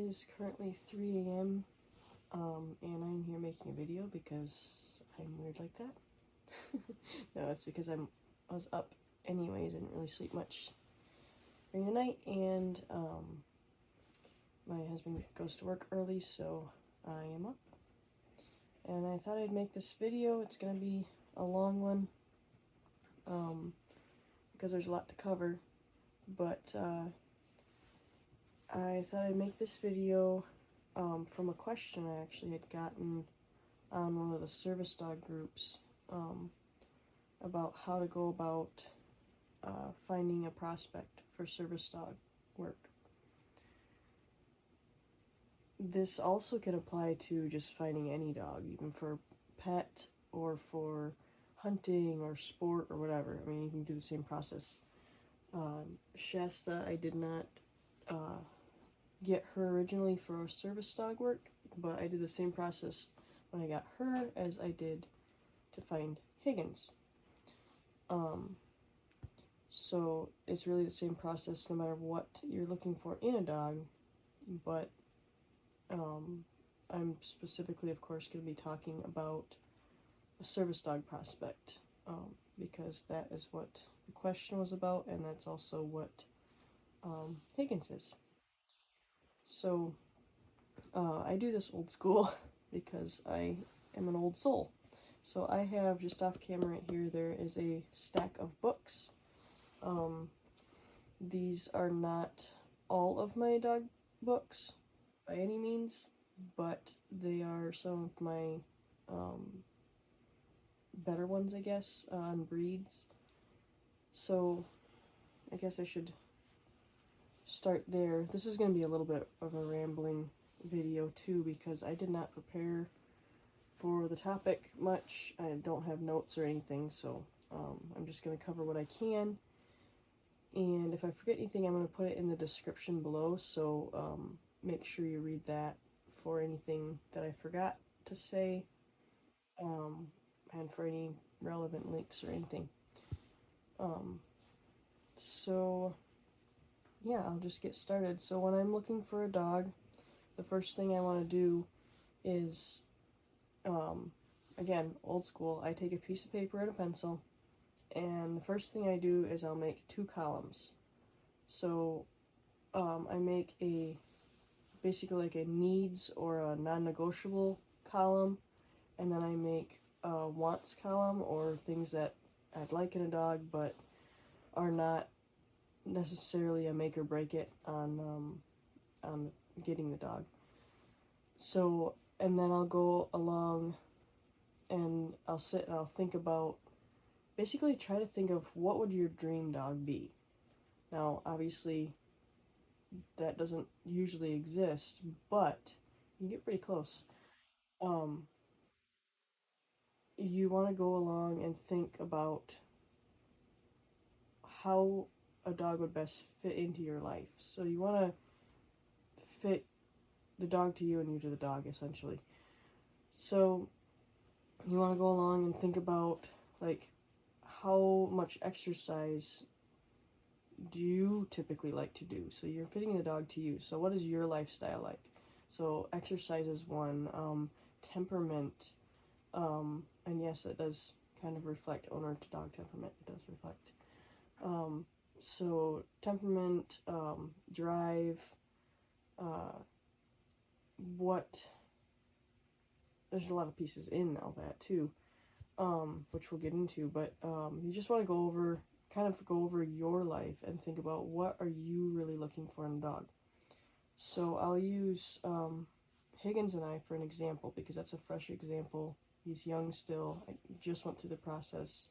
is currently 3 a.m. And I'm here making a video because I'm weird like that. No, it's because I was up anyways. I didn't really sleep much during the night, and my husband goes to work early, so I am up. And I thought I'd make this video. It's gonna be a long one because there's a lot to cover, but I thought I'd make this video from a question I actually had gotten on one of the service dog groups about how to go about finding a prospect for service dog work. This also can apply to just finding any dog, even for pet or for hunting or sport or whatever. I mean, you can do the same process. Shasta, I did not get her originally for service dog work, but I did the same process when I got her as I did to find Higgins. So it's really the same process no matter what you're looking for in a dog, but I'm specifically, of course, going to be talking about a service dog prospect, because that is what the question was about, and that's also what Higgins is. So I do this old school because I am an old soul. So I have, just off camera right here, there is a stack of books. These are not all of my dog books by any means, but they are some of my better ones, I guess, on breeds. So I guess I should start there. This is going to be a little bit of a rambling video too, because I did not prepare for the topic much. I don't have notes or anything, so I'm just going to cover what I can. And if I forget anything, I'm going to put it in the description below, so make sure you read that for anything that I forgot to say, and for any relevant links or anything. So yeah, I'll just get started. So when I'm looking for a dog, the first thing I want to do is, again, old school, I take a piece of paper and a pencil, and the first thing I do is I'll make 2 columns. So I make basically like a needs or a non-negotiable column, and then I make a wants column, or things that I'd like in a dog but are not necessarily a make or break it on getting the dog. So, and then I'll go along and I'll sit and I'll think about, basically try to think of what would your dream dog be. Now, obviously, that doesn't usually exist, but you can get pretty close. You want to go along and think about how a dog would best fit into your life. So you want to fit the dog to you and you to the dog, essentially. So you want to go along and think about, like, how much exercise do you typically like to do? So you're fitting the dog to you. So what is your lifestyle like? So exercise is one. Temperament, and yes, it does kind of reflect owner to dog temperament. It does reflect. So temperament, drive, there's a lot of pieces in all that too, which we'll get into, but you just want to go over your life and think about what are you really looking for in a dog. So I'll use Higgins and I for an example, because that's a fresh example. He's young still. I just went through the process.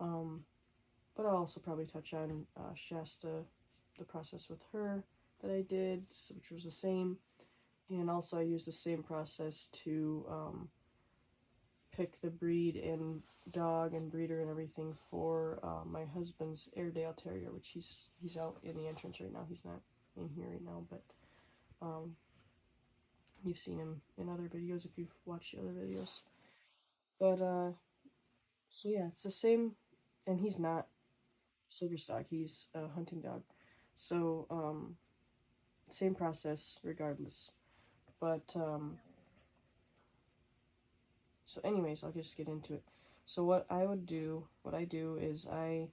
But I'll also probably touch on Shasta, the process with her that I did, which was the same. And also I used the same process to pick the breed and dog and breeder and everything for my husband's Airedale Terrier, which he's out in the entrance right now. He's not in here right now, but you've seen him in other videos if you've watched the other videos. But so yeah, it's the same, and he's not service dog, he's a hunting dog. So same process regardless. But so anyways, I'll just get into it. So what I do is I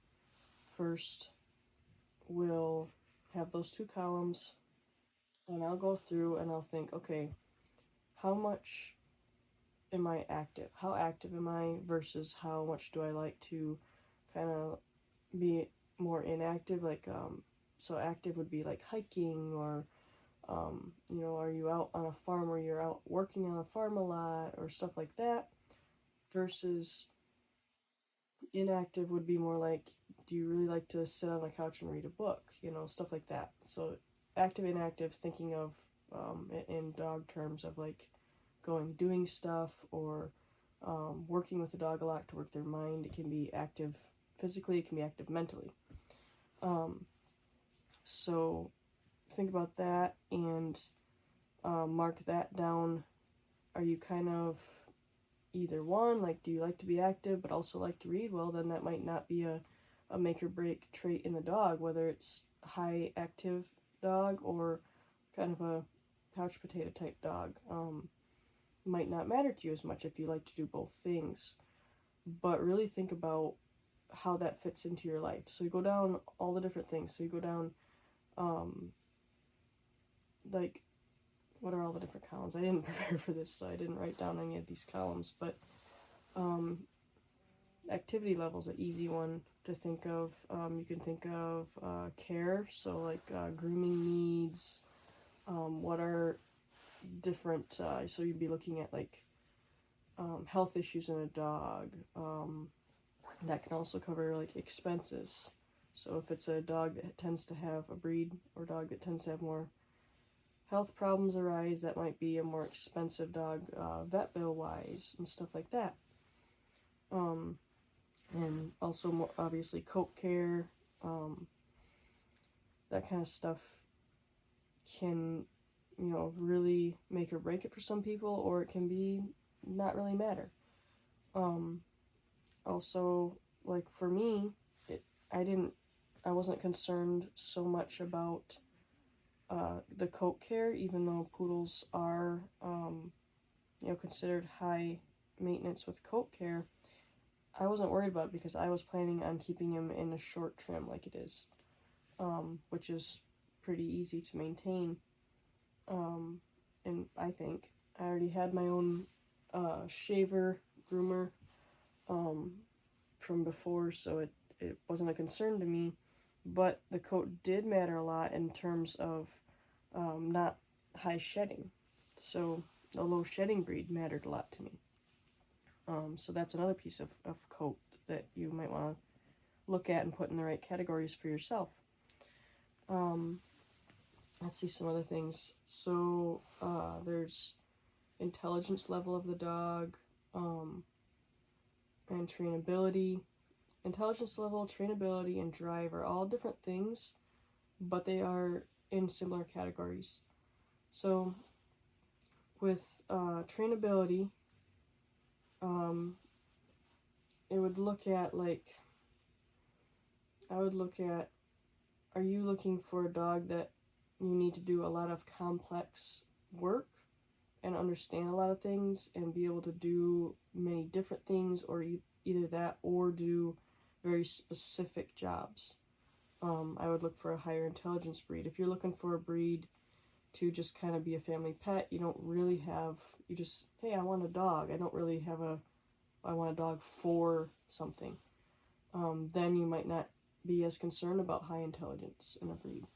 first will have those two columns, and I'll go through and I'll think, okay, how much am I active? How active am I versus how much do I like to kind of be more inactive? Like, so active would be like hiking, or, are you out on a farm where you're out working on a farm a lot or stuff like that? Versus inactive would be more like, do you really like to sit on a couch and read a book? Stuff like that. So active, inactive, thinking of in dog terms of like going doing stuff, or working with the dog a lot to work their mind. It can be active physically, it can be active mentally. So think about that and mark that down. Are you kind of either one? Like, do you like to be active but also like to read? Well, then that might not be a make or break trait in the dog, whether it's high active dog or kind of a couch potato type dog. Might not matter to you as much if you like to do both things. But really think about how that fits into your life. So you go down all the different things. So you go down, like, what are all the different columns? I didn't prepare for this, so I didn't write down any of these columns. But activity level is an easy one to think of. You can think of care, so like grooming needs. What are different? So you'd be looking at like health issues in a dog. That can also cover like expenses. So if it's a dog that tends to have a breed or dog that tends to have more health problems arise, that might be a more expensive dog, vet bill wise, and stuff like that. And also more obviously coat care, that kind of stuff can, really make or break it for some people, or it can be not really matter. Also, like for me, I wasn't concerned so much about the coat care, even though poodles are, considered high maintenance with coat care. I wasn't worried about it because I was planning on keeping him in a short trim like it is, which is pretty easy to maintain. And I think I already had my own shaver groomer from before, so it wasn't a concern to me. But the coat did matter a lot in terms of not high shedding. So a low shedding breed mattered a lot to me. So that's another piece of coat that you might want to look at and put in the right categories for yourself. Let's see some other things. So there's intelligence level of the dog, and trainability. Intelligence level, trainability, and drive are all different things, but they are in similar categories. So with trainability, it would look at like, I would look at, are you looking for a dog that you need to do a lot of complex work and understand a lot of things and be able to do many different things, or either that or do very specific jobs? I would look for a higher intelligence breed. If you're looking for a breed to just kind of be a family pet, you don't really have, you just, hey, I want a dog. I don't really have I want a dog for something. Then you might not be as concerned about high intelligence in a breed.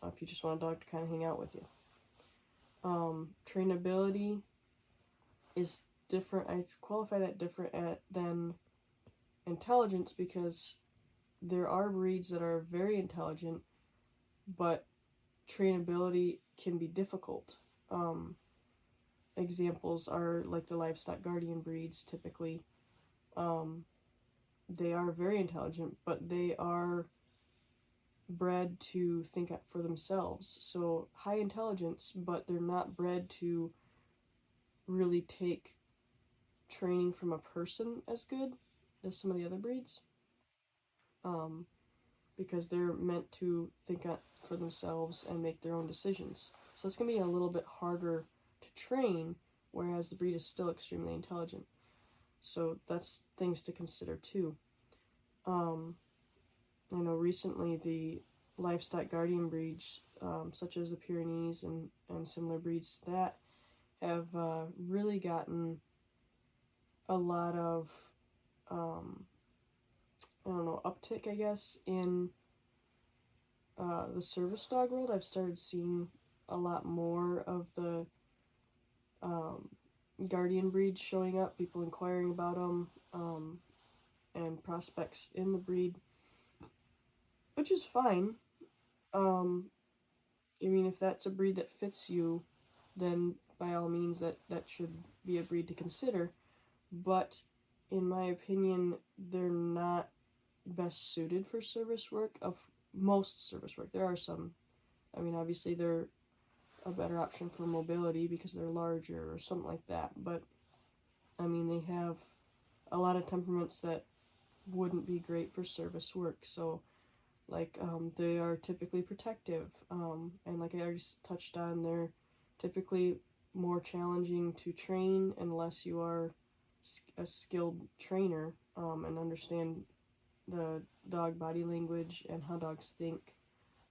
If you just want a dog to kind of hang out with you. Trainability is different. I qualify that different than intelligence, because there are breeds that are very intelligent, but trainability can be difficult. Examples are like the livestock guardian breeds, typically. They are very intelligent, but they are bred to think for themselves. So high intelligence, but they're not bred to really take training from a person as good as some of the other breeds. Because they're meant to think for for themselves and make their own decisions. So it's going to be a little bit harder to train, whereas the breed is still extremely intelligent. So that's things to consider too. I know recently the livestock guardian breeds, such as the Pyrenees and similar breeds to that, have really gotten a lot of, I don't know, uptick, I guess, in the service dog world. I've started seeing a lot more of the guardian breeds showing up, people inquiring about them, and prospects in the breed, which is fine. I mean, if that's a breed that fits you, then by all means that should be a breed to consider. But in my opinion, they're not best suited for service work. Of most service work, there are some, I mean, obviously they're a better option for mobility because they're larger or something like that, but I mean, they have a lot of temperaments that wouldn't be great for service work. So like they are typically protective, and like I already touched on, they're typically more challenging to train unless you are a skilled trainer, and understand the dog body language and how dogs think.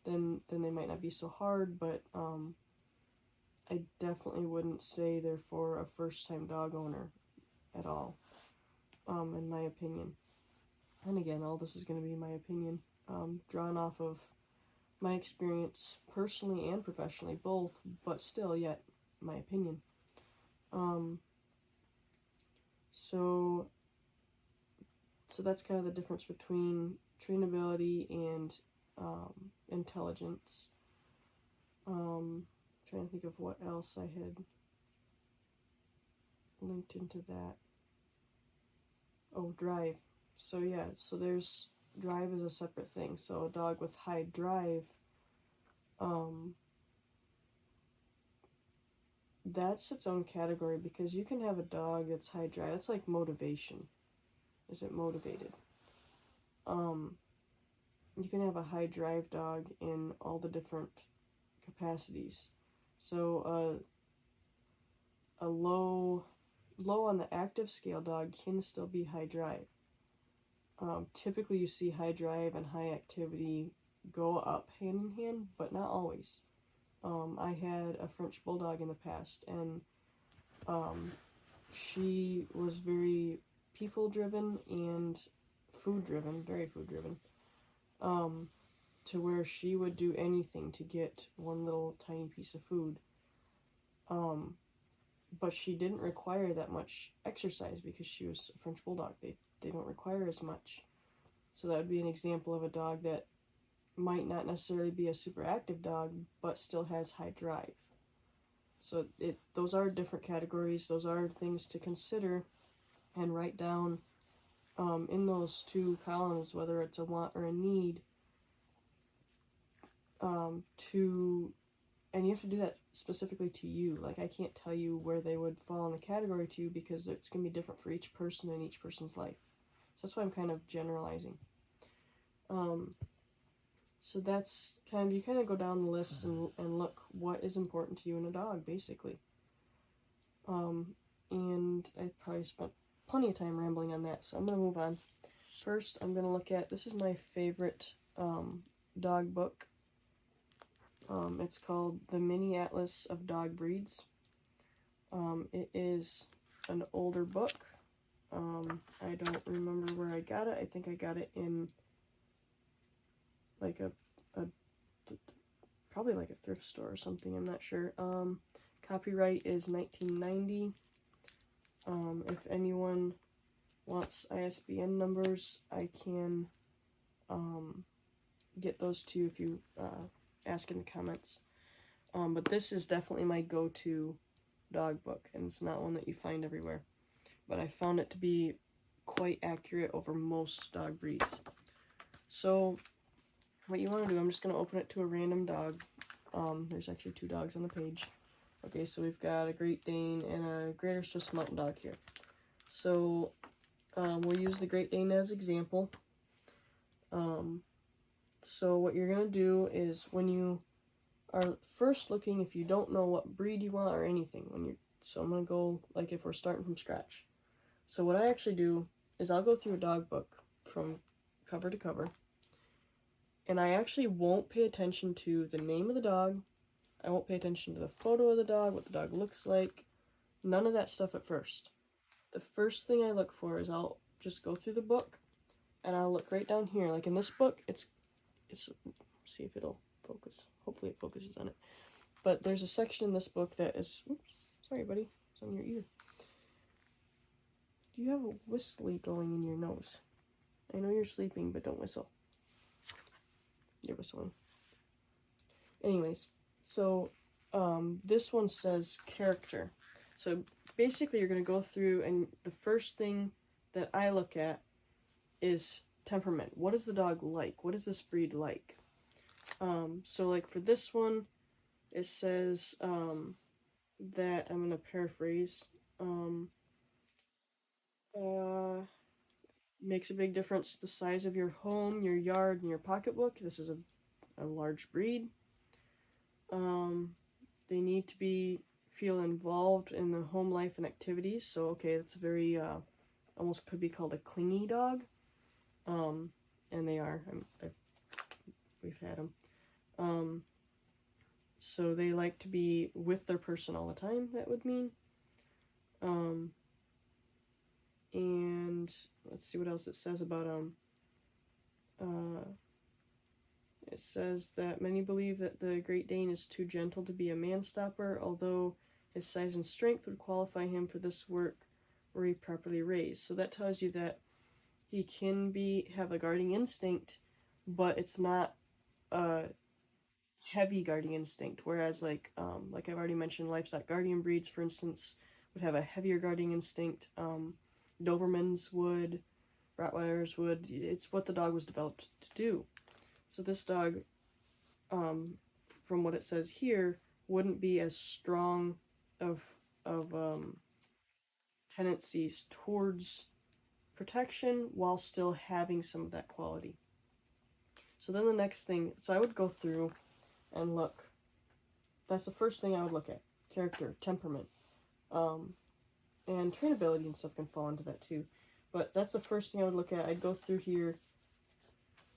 Then they might not be so hard, but I definitely wouldn't say they're for a first-time dog owner at all, in my opinion. And again, all this is going to be my opinion, drawn off of my experience personally and professionally, both, but still yet my opinion. So that's kind of the difference between trainability and intelligence. Trying to think of what else I had linked into that. Oh, drive. So yeah, so there's drive is a separate thing. So a dog with high drive, that's its own category, because you can have a dog that's high drive. It's like motivation. Is it motivated? You can have a high drive dog in all the different capacities. So a low on the active scale dog can still be high drive. Typically you see high drive and high activity go up hand in hand, but not always. I had a French Bulldog in the past, and she was very people driven and food driven, very food driven, to where she would do anything to get one little tiny piece of food. But she didn't require that much exercise because she was a French Bulldog. They don't require as much. So that would be an example of a dog that might not necessarily be a super active dog, but still has high drive. So those are different categories. Those are things to consider and write down in those two columns, whether it's a want or a need, and you have to do that specifically to you. Like, I can't tell you where they would fall in the category to, because it's going to be different for each person and each person's life. So that's why I'm kind of generalizing. So that's kind of, you kind of go down the list and look what is important to you in a dog, basically. And I've probably spent plenty of time rambling on that, so I'm going to move on. First, I'm going to look at, this is my favorite dog book. It's called The Mini Atlas of Dog Breeds. It is an older book. I don't remember where I got it. I think I got it in like probably like a thrift store or something, I'm not sure. Copyright is 1990. If anyone wants ISBN numbers, I can get those too if you ask in the comments. But this is definitely my go-to dog book, and it's not one that you find everywhere. But I found it to be quite accurate over most dog breeds. So what you want to do, I'm just going to open it to a random dog. There's actually two dogs on the page. Okay, so we've got a Great Dane and a Greater Swiss Mountain Dog here. So we'll use the Great Dane as example. So what you're going to do is when you are first looking, if you don't know what breed you want or anything, so I'm going to go like if we're starting from scratch. So what I actually do is I'll go through a dog book from cover to cover, and I actually won't pay attention to the name of the dog. I won't pay attention to the photo of the dog, what the dog looks like, none of that stuff at first. The first thing I look for is I'll just go through the book, and I'll look right down here. Like in this book, it's see if it'll focus. Hopefully it focuses on it. But there's a section in this book that is, oops, sorry buddy, it's on your ear. You have a whistly going in your nose. I know you're sleeping, but don't whistle. You're whistling. Anyways, so this one says character. So basically you're going to go through, and the first thing that I look at is temperament. What is the dog like? What is this breed like? So like for this one, it says that, I'm going to paraphrase, makes a big difference the size of your home, your yard, and your pocketbook. This is a large breed. They need to feel involved in the home life and activities. So okay, that's a very almost could be called a clingy dog. And they are. We've had them. So they like to be with their person all the time. That would mean. And let's see what else it says about them. It says that many believe that the Great Dane is too gentle to be a man-stopper, although his size and strength would qualify him for this work were he properly raised. So that tells you that he can have a guarding instinct, but it's not a heavy guarding instinct. Whereas like I've already mentioned, livestock guardian breeds, for instance, would have a heavier guarding instinct. Dobermans would, Rottweilers would. It's what the dog was developed to do. So this dog, from what it says here, wouldn't be as strong of tendencies towards protection while still having some of that quality. So then the next thing, so I would go through and look. That's the first thing I would look at. Character, temperament, and trainability and stuff can fall into that too. But that's the first thing I would look at. I'd go through here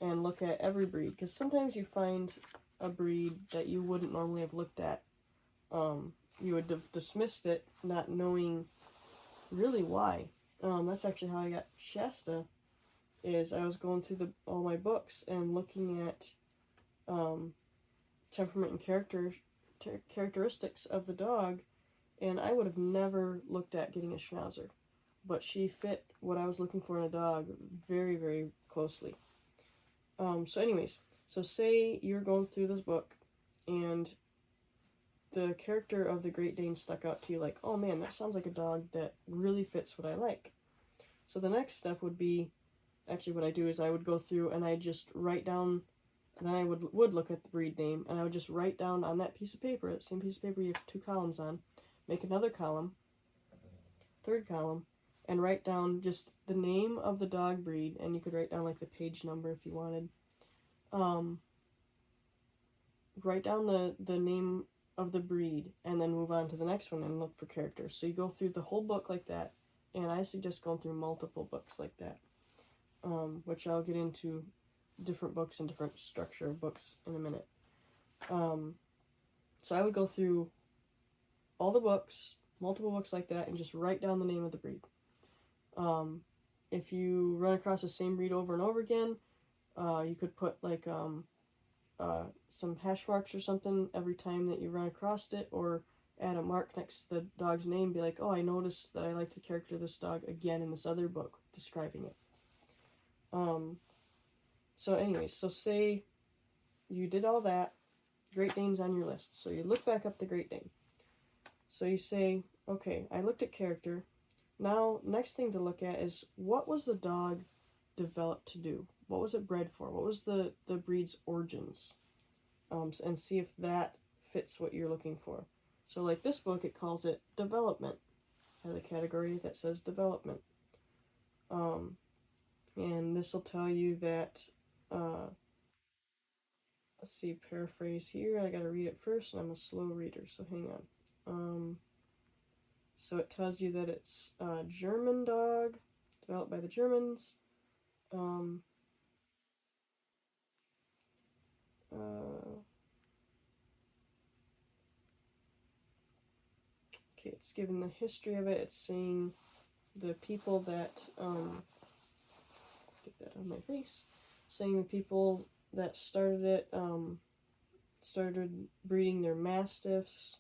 and look at every breed, because sometimes you find a breed that you wouldn't normally have looked at. You would have dismissed it, not knowing really why. That's actually how I got Shasta, is I was going through all my books and looking at temperament and characteristics of the dog, and I would have never looked at getting a Schnauzer, but she fit what I was looking for in a dog very, very closely. So anyways, so say you're going through this book and the character of the Great Dane stuck out to you, like, oh man, that sounds like a dog that really fits what I like. So the next step would be, actually what I do is I would go through and I just write down, and then I would look at the breed name, and I would just write down on that piece of paper, that same piece of paper you have 2 columns on, make another column, third column, and write down just the name of the dog breed, and you could write down like the page number if you wanted. Write down the name of the breed, and then move on to the next one and look for characters. So you go through the whole book like that, and I suggest going through multiple books like that, which I'll get into different books and different structure of books in a minute. So I would go through all the books, multiple books like that, and just write down the name of the breed. If you run across the same breed over and over again, you could put like some hash marks or something every time that you run across it, or add a mark next to the dog's name, be like, oh, I noticed that I like the character of this dog again in this other book describing it. So anyways, so say you did all that, Great Dane's on your list, so you look back up the Great Dane. So you say, okay, I looked at character. Now, next thing to look at is, what was the dog developed to do? What was it bred for? What was the breed's origins? And see if that fits what you're looking for. So like this book, it calls it development. It has a category that says development. And this will tell you that let's see, paraphrase here. I gotta read it first, and I'm a slow reader, so hang on. So it tells you that it's a German dog, developed by the Germans. Um, okay, it's given the history of it. It's saying the people that, get that on my face, saying the people that started it, started breeding their mastiffs,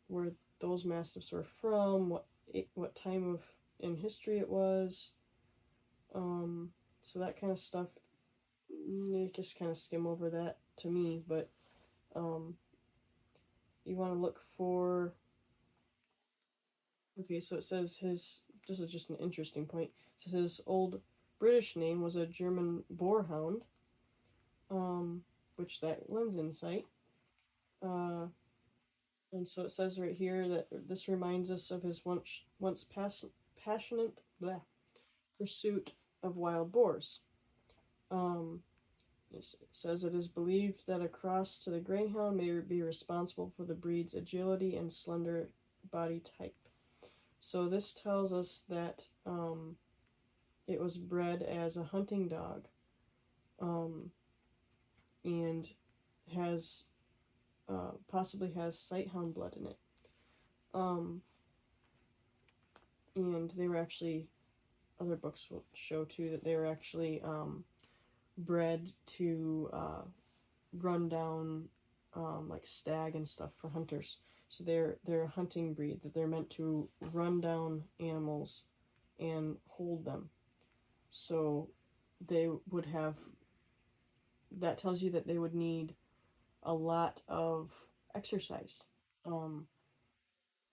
where those mastiffs were from, what time of in history it was, so that kind of stuff. You just kind of skim over that to me, but you want to look for. Okay, so it says his. This is just an interesting point. It says his old British name was a German boarhound, which that lends insight. Uh, and so it says right here that this reminds us of his passionate pursuit of wild boars. Um, it says it is believed that a cross to the greyhound may be responsible for the breed's agility and slender body type. So this tells us that it was bred as a hunting dog, and has possibly has sighthound blood in it. And they were actually, other books will show too that they were actually bred to run down like stag and stuff for hunters. So they're a hunting breed that they're meant to run down animals and hold them. So they would have, that tells you that they would need a lot of exercise.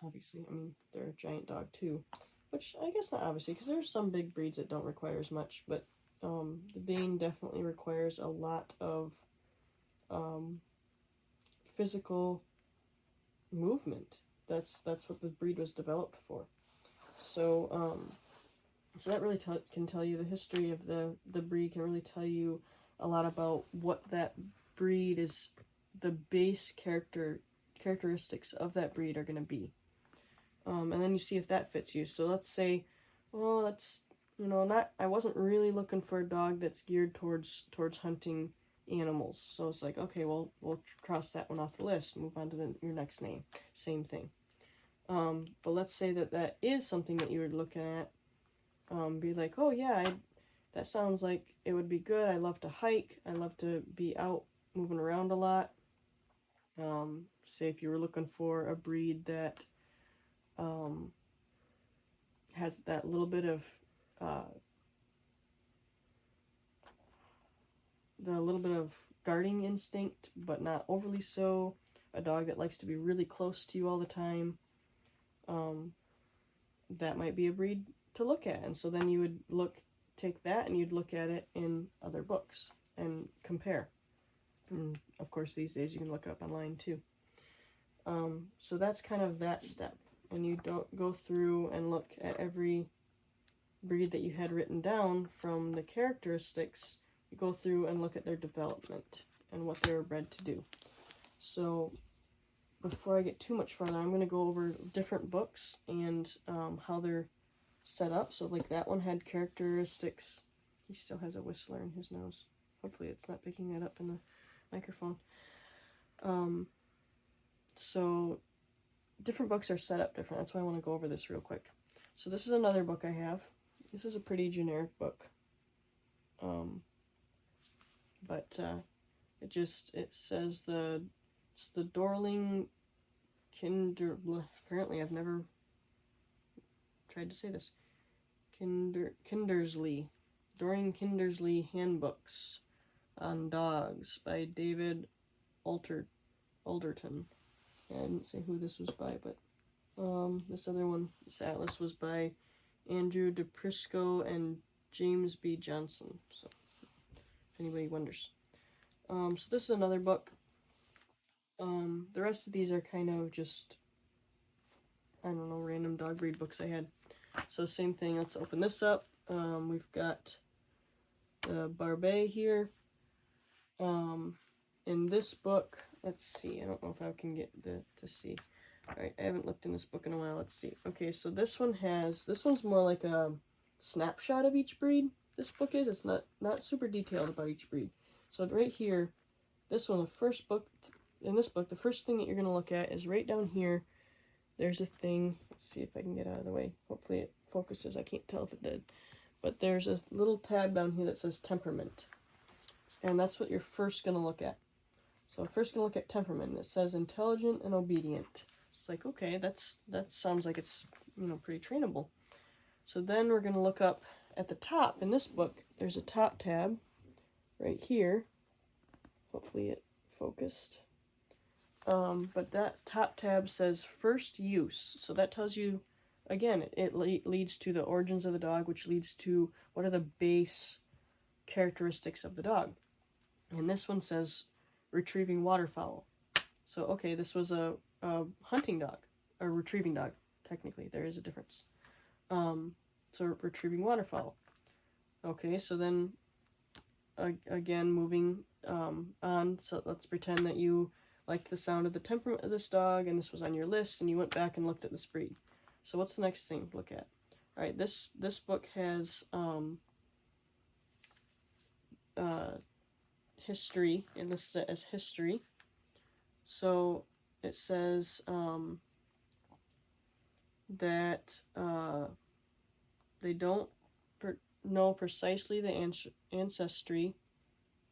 Obviously, I mean, they're a giant dog too, which I guess not obviously, because there's some big breeds that don't require as much, but the Dane definitely requires a lot of physical movement. That's what the breed was developed for. So so that really can tell you the history of the breed. Can really tell you a lot about what that breed is. The base characteristics of that breed are going to be, and then you see if that fits you. So let's say, well, that's, not. I wasn't really looking for a dog that's geared towards hunting animals. So it's like, okay, well, we'll cross that one off the list. Move on to your next name. Same thing. But let's say that is something that you were looking at. Be like, oh yeah, that sounds like it would be good. I love to hike. I love to be out moving around a lot. Say if you were looking for a breed that has that little bit of guarding instinct, but not overly so. A dog that likes to be really close to you all the time. That might be a breed to look at. And so then you would take that and you'd look at it in other books and compare. And of course, these days you can look it up online too. So that's kind of that step. And you don't go through and look at every breed that you had written down from the characteristics. You go through and look at their development and what they were bred to do. So before I get too much further, I'm going to go over different books and how they're set up. So like that one had characteristics. He still has a whistler in his nose. Hopefully it's not picking that up in the microphone. So different books are set up different. That's why I want to go over this real quick. So this is another book I have. This is a pretty generic book. But it says it's the Dorling apparently I've never tried to say this. Kindersley. Dorling Kindersley Handbooks on Dogs by David Alderton. I didn't say who this was by, but this other one, this atlas, was by Andrew DePrisco and James B. Johnson. So if anybody wonders. So this is another book. The rest of these are kind of just, I don't know, random dog breed books I had. So same thing, let's open this up. We've got the Barbet here. In this book, let's see, I don't know if I can get to see. Alright, I haven't looked in this book in a while, let's see. Okay, so this one's more like a snapshot of each breed. This book is, it's not super detailed about each breed. So right here, this one, in this book, the first thing that you're going to look at is right down here. There's a thing, let's see if I can get out of the way. Hopefully it focuses, I can't tell if it did. But there's a little tab down here that says Temperament. And that's what you're first going to look at. So first going to look at Temperament, and it says intelligent and obedient. It's like, okay, that sounds like it's, pretty trainable. So then we're going to look up at the top. In this book, there's a top tab right here. Hopefully it focused. But that top tab says first use. So that tells you, again, it leads to the origins of the dog, which leads to what are the base characteristics of the dog. And this one says retrieving waterfowl. So, okay, this was a hunting dog, a retrieving dog, technically. There is a difference. So retrieving waterfowl. Okay, so then, again, moving on. So let's pretend that you liked the sound of the temperament of this dog, and this was on your list, and you went back and looked at this breed. So what's the next thing to look at? All right, this book has history. It lists it as history. So it says that they don't know precisely the ancestry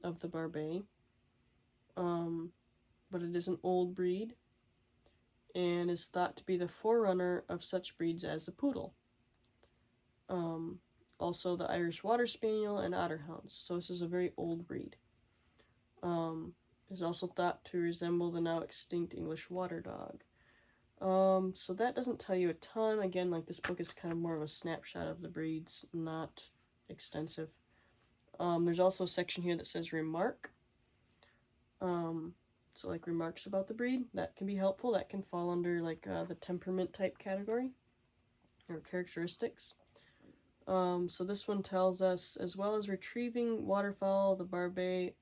of the Barbet, but it is an old breed and is thought to be the forerunner of such breeds as the Poodle. Also the Irish Water Spaniel and Otterhounds. So this is a very old breed. Is also thought to resemble the now extinct English Water Dog. So that doesn't tell you a ton. Again, like this book is kind of more of a snapshot of the breeds, not extensive. There's also a section here that says remark. So like remarks about the breed, that can be helpful. That can fall under like the temperament type category or characteristics. So this one tells us, as well as retrieving waterfowl, the Barbet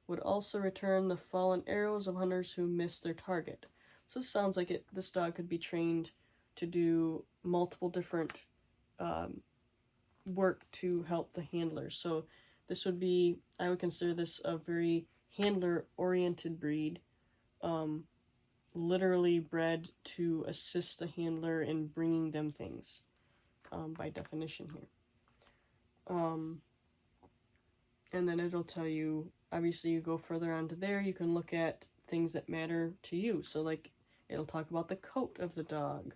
would also return the fallen arrows of hunters who missed their target. So this sounds like this dog could be trained to do multiple different work to help the handlers. So this would be, I would consider this a very handler-oriented breed, literally bred to assist the handler in bringing them things, by definition here. And then it'll tell you, obviously you go further onto there, you can look at things that matter to you. So like, it'll talk about the coat of the dog.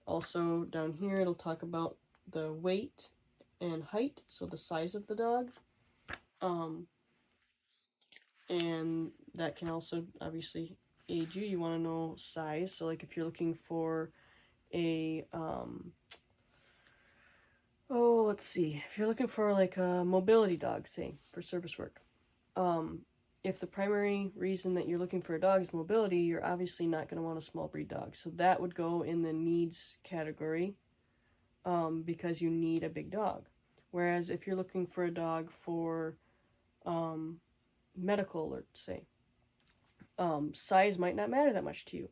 Also down here, it'll talk about the weight and height, so the size of the dog. And that can also obviously aid you. You want to know size. So like if you're looking for a, let's see. If you're looking for like a mobility dog, say, for service work. If the primary reason that you're looking for a dog is mobility, you're obviously not going to want a small breed dog. So that would go in the needs category, because you need a big dog. Whereas if you're looking for a dog for medical, or say, size might not matter that much to you.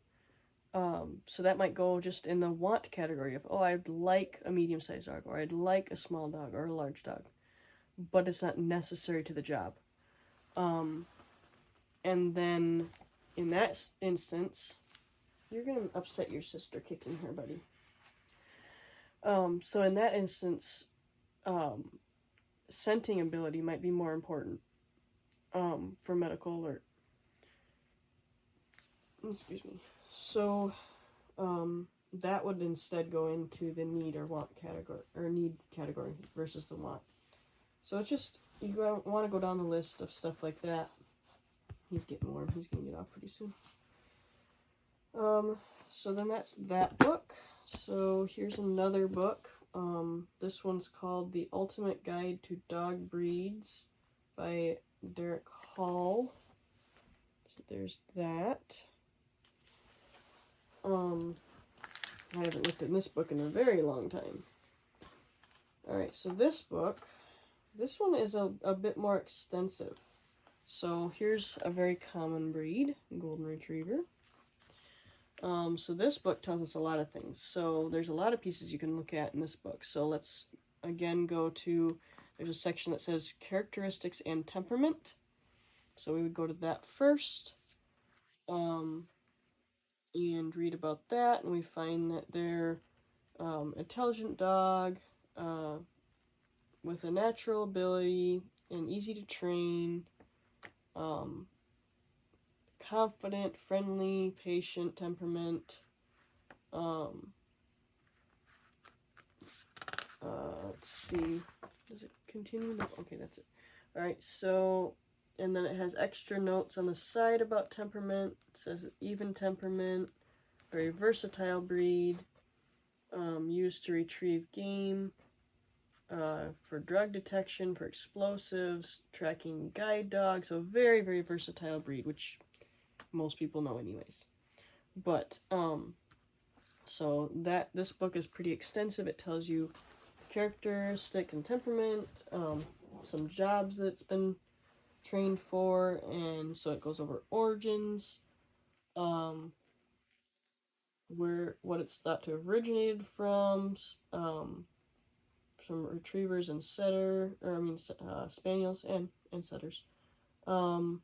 So that might go just in the want category of, oh, I'd like a medium-sized dog, or I'd like a small dog, or a large dog. But it's not necessary to the job. And then, in that instance, you're going to upset your sister kicking her, buddy. So in that instance, scenting ability might be more important, for medical, or, excuse me. So, that would instead go into the need or want category, or need category versus the want. So it's just, you want to go down the list of stuff like that. He's getting warm. He's going to get off pretty soon. So then that's that book. So here's another book. This one's called The Ultimate Guide to Dog Breeds by Derek Hall. So there's that. I haven't looked at this book in a very long time. Alright, so this book, This one is a bit more extensive. So here's a very common breed, Golden Retriever. So this book tells us a lot of things. So there's a lot of pieces you can look at in this book. So let's again go to, there's a section that says characteristics and temperament. So we would go to that first. And read about that, and we find that they're intelligent dog, with a natural ability and easy to train, um, confident, friendly, patient, temperament. Let's see. Does it continue? No. Okay, that's it. All right, so, and then it has extra notes on the side about temperament. It says even temperament, very versatile breed, used to retrieve game, for drug detection, for explosives, tracking guide dogs. So very, very versatile breed, which most people know anyways. But, so that, this book is pretty extensive. It tells you characteristics and temperament, some jobs that it's been trained for, and so it goes over origins, what it's thought to have originated from retrievers and spaniels and setters. And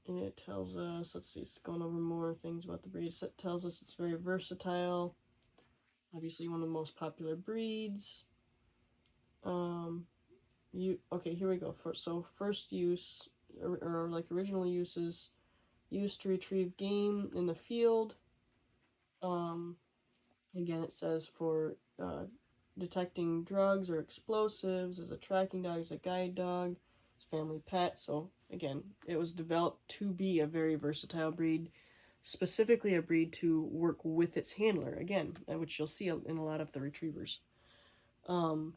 it tells us, let's see, it's going over more things about the breed. It tells us it's very versatile. Obviously, one of the most popular breeds. Okay, here we go. So first use, or like original uses, used to retrieve game in the field. Again, it says for detecting drugs or explosives, as a tracking dog, as a guide dog, as family pet. So again, it was developed to be a very versatile breed, specifically a breed to work with its handler, again, which you'll see in a lot of the retrievers. And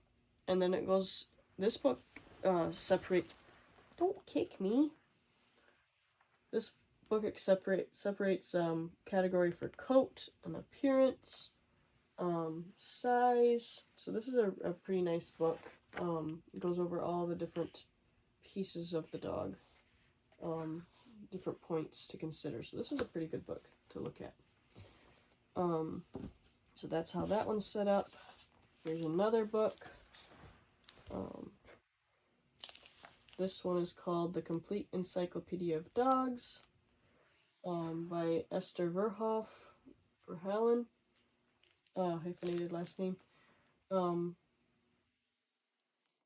then it goes, this book separates, don't kick me. This book separates category for coat and appearance, size. So this is a pretty nice book. It goes over all the different pieces of the dog, different points to consider. So this is a pretty good book to look at. So that's how that one's set up. Here's another book. This one is called The Complete Encyclopedia of Dogs, by Esther Verhalen, hyphenated last name.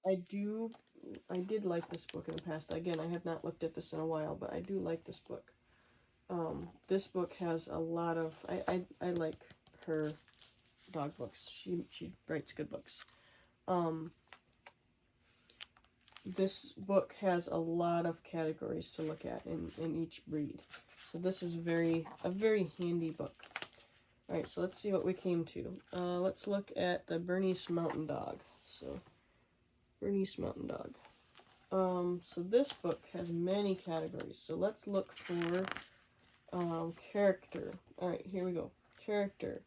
I did like this book in the past. Again, I have not looked at this in a while, but I do like this book. This book has a lot of, I like her dog books. She writes good books. This book has a lot of categories to look at in each breed. So this is a very handy book. Alright, so let's see what we came to. Let's look at the Bernese Mountain Dog. So, Bernese Mountain Dog. So this book has many categories. So let's look for character. Alright, here we go. Character.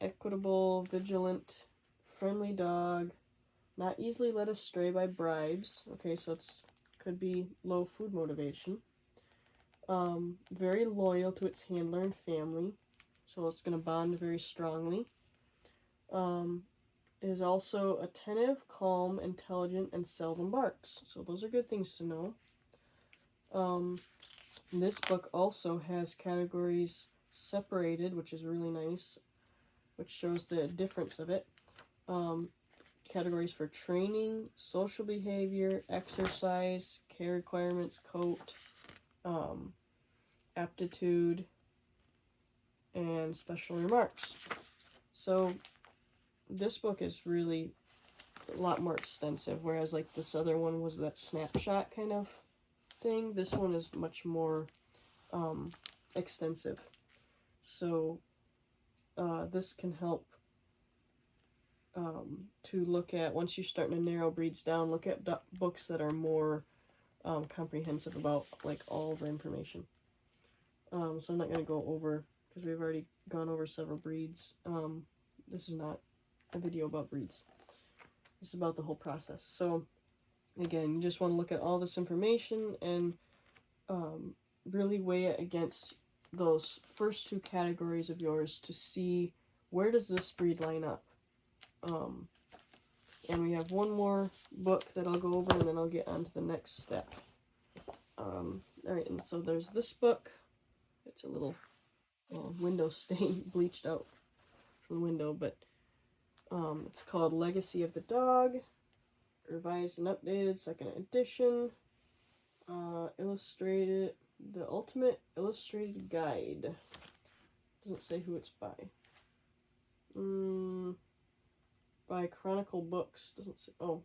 Equitable, vigilant, friendly dog, not easily led astray by bribes. Okay, so it's could be low food motivation. Very loyal to its handler and family, so it's going to bond very strongly. Is also attentive, calm, intelligent, and seldom barks. So those are good things to know. This book also has categories separated, which is really nice, which shows the difference of it. Categories for training, social behavior, exercise, care requirements, coat, aptitude, and special remarks. So this book is really a lot more extensive, whereas like this other one was that snapshot kind of thing. This one is much more extensive. So this can help to look at, once you're starting to narrow breeds down, look at books that are more comprehensive about like all the information. So I'm not going to go over, because we've already gone over several breeds. This is not a video about breeds. This is about the whole process. So again, you just want to look at all this information and really weigh it against those first two categories of yours to see where does this breed line up. And we have one more book that I'll go over, and then I'll get on to the next step. Alright, and so there's this book. It's a little window stain bleached out from the window, but it's called Legacy of the Dog, revised and updated, second edition, illustrated, the Ultimate Illustrated Guide. Doesn't say who it's by. By Chronicle Books. Doesn't say. Oh,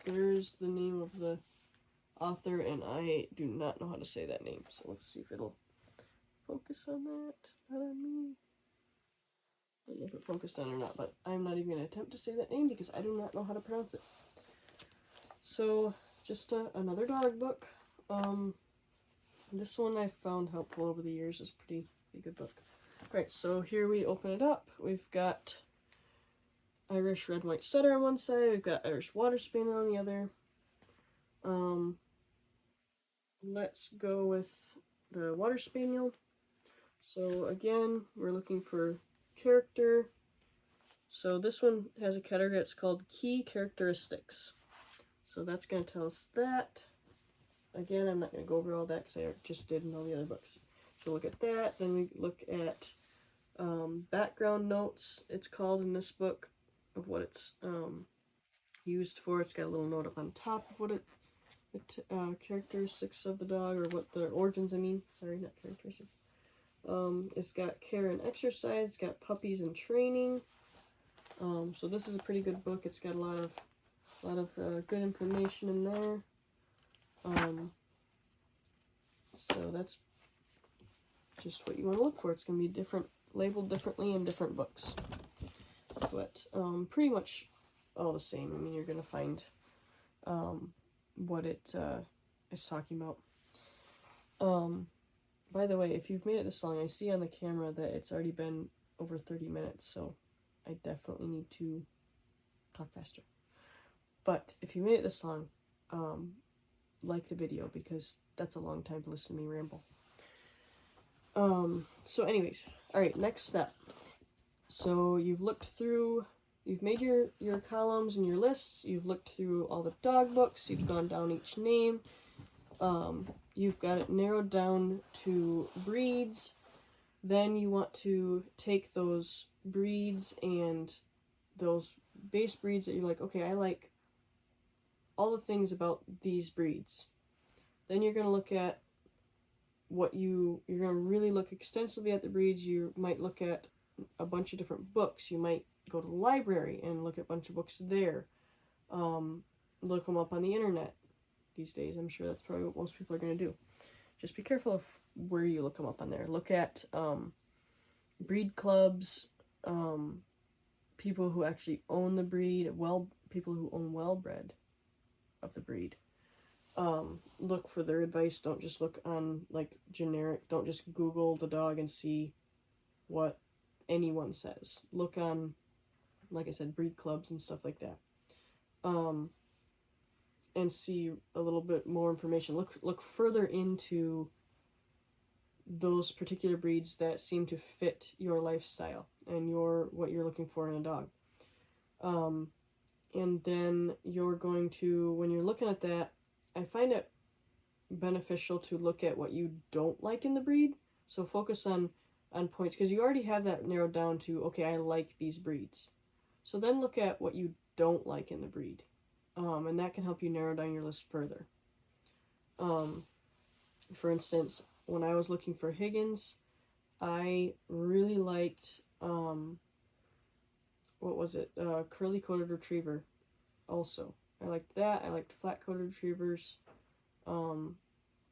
there's the name of the author, and I do not know how to say that name. So let's see if it'll focus on that. Not on me. I don't know if it focused on it or not, but I'm not even going to attempt to say that name because I do not know how to pronounce it. So, just another dog book. This one I've found helpful over the years. Is pretty good book. Alright, so here we open it up. We've got Irish Red White Setter on one side. We've got Irish Water Spaniel on the other. Let's go with the Water Spaniel. So again, we're looking for character. So this one has a category that's called Key Characteristics. So that's going to tell us that. Again, I'm not going to go over all that because I just did in all the other books. So look at that. Then we look at background notes, it's called in this book, of what it's used for. It's got a little note up on top of what the characteristics of the dog, or what the origins, sorry, not characteristics. It's got care and exercise, it's got puppies and training. So this is a pretty good book. It's got a lot of good information in there. So that's just what you want to look for. It's going to be labeled differently in different books, but pretty much all the same. You're going to find what it is talking about. By the way, if you've made it this long, I see on the camera that it's already been over 30 minutes, so I definitely need to talk faster. But if you made it this long, like the video, because that's a long time to listen to me ramble. So anyways, alright, next step. So you've made your columns and your lists, you've looked through all the dog books, you've gone down each name, you've got it narrowed down to breeds. Then you want to take those breeds and those base breeds that you're like, okay, I like all the things about these breeds. Then you're going to look at you're going to really look extensively at the breeds. You might look at a bunch of different books. You might go to the library and look at a bunch of books there. Look them up on the internet these days. I'm sure that's probably what most people are going to do. Just be careful of where you look them up on there. Look at breed clubs, people who actually own the breed, people who own well-bred of the breed. Look for their advice. Don't just look on generic. Don't just Google the dog and see what anyone says. Look on, like I said, breed clubs and stuff like that. And see a little bit more information. Look further into those particular breeds that seem to fit your lifestyle and what you're looking for in a dog. And then you're going to, when you're looking at that, I find it beneficial to look at what you don't like in the breed. So focus on points, because you already have that narrowed down to, okay, I like these breeds. So then look at what you don't like in the breed. And that can help you narrow down your list further. For instance, when I was looking for Higgins, I really liked, curly-coated retriever also. I liked that. I liked flat-coated retrievers. There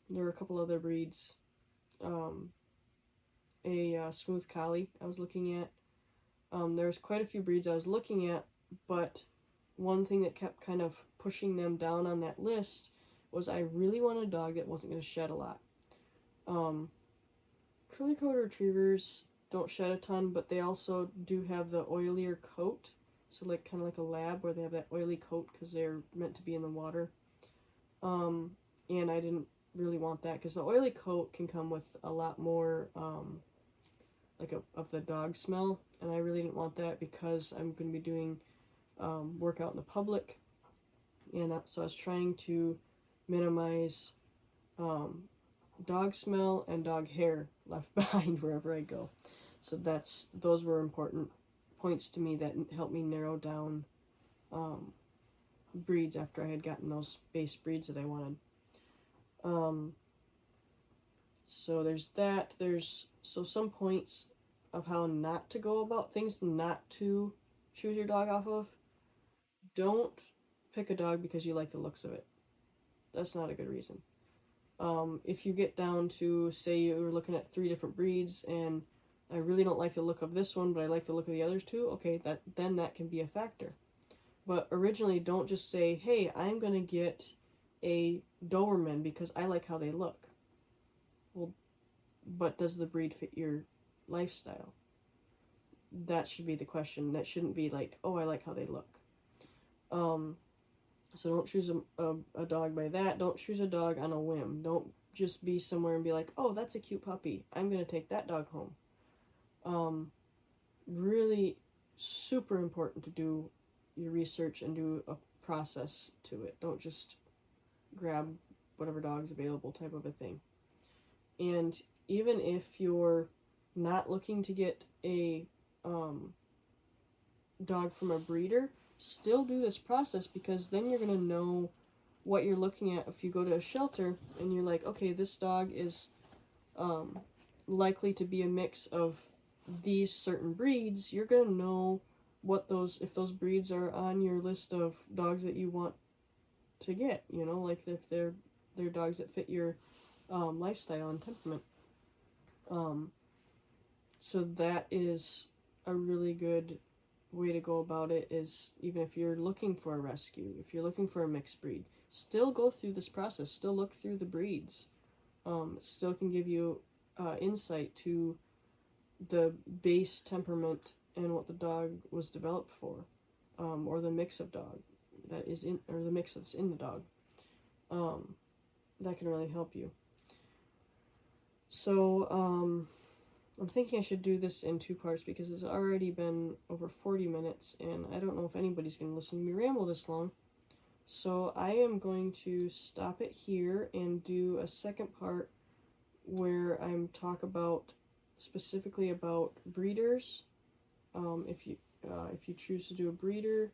were a couple other breeds. A smooth collie I was looking at. There's quite a few breeds I was looking at, but one thing that kept kind of pushing them down on that list was I really wanted a dog that wasn't going to shed a lot. Curly-coated retrievers don't shed a ton, but they also do have the oilier coat. So like kind of like a lab where they have that oily coat because they're meant to be in the water. And I didn't really want that because the oily coat can come with a lot more of the dog smell, and I really didn't want that because I'm going to be doing work out in the public, and so I was trying to minimize dog smell and dog hair left behind wherever I go. So those were important points to me that helped me narrow down breeds after I had gotten those base breeds that I wanted. So there's that. There's some points of how not to go about things, not to choose your dog off of. Don't pick a dog because you like the looks of it. That's not a good reason. If you get down to, say you're looking at 3 different breeds and I really don't like the look of this one, but I like the look of the others too, okay, then that can be a factor. But originally, don't just say, hey, I'm going to get a Doberman because I like how they look. Well, but does the breed fit your lifestyle? That should be the question. That shouldn't be like, oh, I like how they look. So don't choose a dog by that. Don't choose a dog on a whim. Don't just be somewhere and be like, oh, that's a cute puppy. I'm going to take that dog home. Really super important to do your research and do a process to it. Don't just grab whatever dog's available type of a thing. And even if you're not looking to get a dog from a breeder, still do this process because then you're going to know what you're looking at if you go to a shelter and you're like, okay, this dog is likely to be a mix of these certain breeds. You're going to know if those breeds are on your list of dogs that you want to get, like if they're dogs that fit your lifestyle and temperament. So that is a really good way to go about it, is even if you're looking for a rescue, if you're looking for a mixed breed, still go through this process, still look through the breeds. Still can give you insight to the base temperament and what the dog was developed for, or the mix of dog that is in, or the mix that's in the dog. That can really help you. So I'm thinking I should do this in 2 parts because it's already been over 40 minutes and I don't know if anybody's going to listen to me ramble this long. So I am going to stop it here and do a second part where I'm talk about specifically about breeders. If you choose to do a breeder,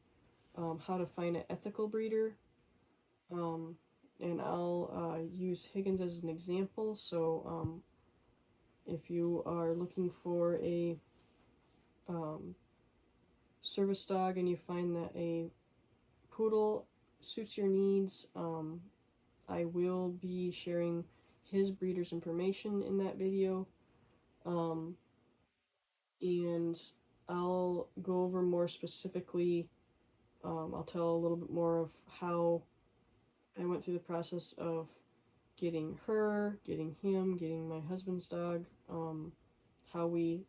how to find an ethical breeder, and I'll use Higgins as an example. So if you are looking for a service dog and you find that a poodle suits your needs, I will be sharing his breeder's information in that video, and I'll go over more specifically, I'll tell a little bit more of how I went through the process of getting her, getting him, getting my husband's dog, how we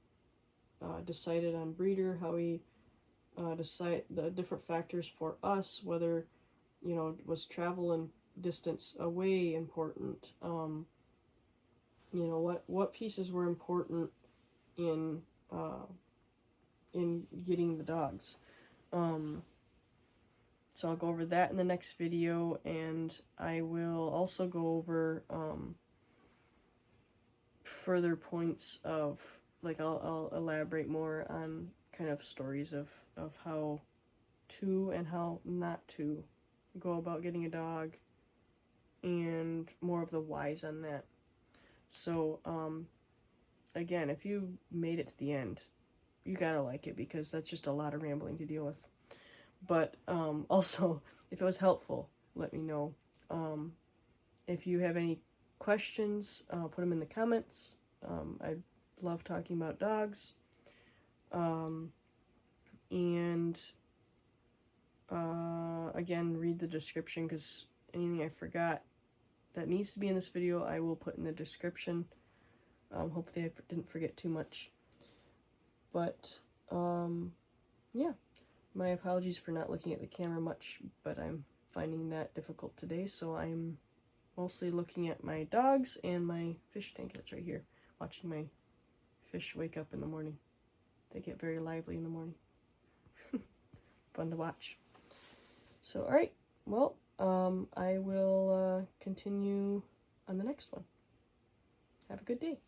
decided on breeder, how we decide the different factors for us, whether, was travel and distance away important, what pieces were important in getting the dogs. So I'll go over that in the next video, and I will also go over further points of, like, I'll elaborate more on kind of stories of how to and how not to go about getting a dog, and more of the whys on that. So, again, if you made it to the end, you gotta like it because that's just a lot of rambling to deal with. But also, if it was helpful, let me know. If you have any questions, put them in the comments. I love talking about dogs. And again, read the description because anything I forgot that needs to be in this video, I will put in the description. Hopefully I didn't forget too much. But, yeah. My apologies for not looking at the camera much, but I'm finding that difficult today, so I'm mostly looking at my dogs and my fish tank that's right here, watching my fish wake up in the morning. They get very lively in the morning. Fun to watch. So, alright, well, I will continue on the next one. Have a good day.